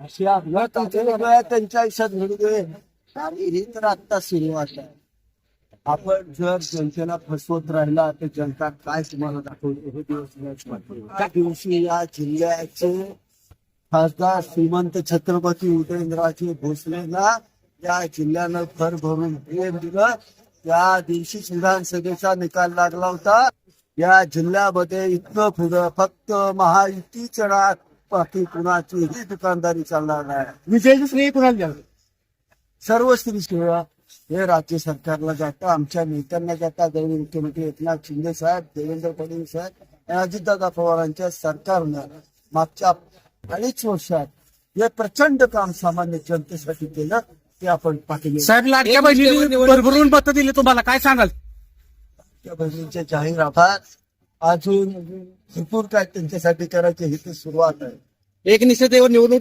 अशी अपघात त्यांच्या आयुष्यात घडू दे. आणि ही तर आत्ता सुरुवात आहे. आपण जर जनतेला फसवत राहिला तर जनता काय तुम्हाला दाखवते हे दिवस त्या दिवशी या जिल्ह्याचे खासदार श्रीमंत छत्रपती उदयनराजे भोसलेंना या जिल्ह्यानं भर भरून प्रेम दिलं. त्या दिवशीच विधानसभेचा निकाल लागला होता. या जिल्ह्यामध्ये इथनं पुढं फक्त महायुतीच राहत, बाकी कुणाचीही दुकानदारी चालणार नाही. विजयाचं श्रेय कुणाला द्यावं? सर्व स्त्री सेवा हे राज्य सरकारला जातं, आमच्या नेत्यांना जातात. आदरणीय मुख्यमंत्री एकनाथ शिंदे साहेब, देवेंद्र फडणवीस साहेब आणि अजितदादा पवारांच्या सरकारनं मागच्या 2.5 वर्षात हे प्रचंड काम सामान्य जनतेसाठी केलं. ते आपण पाहिलं. साहेब, लाडक्या बहिणीने भरभरून मतं दिली, तुम्हाला काय सांगाल? त्या बहिणींचे जाहीर आभार. अजून भरपूर काय त्यांच्यासाठी करायचे ही तर सुरुवात आहे. एक निश्चित निवडणूक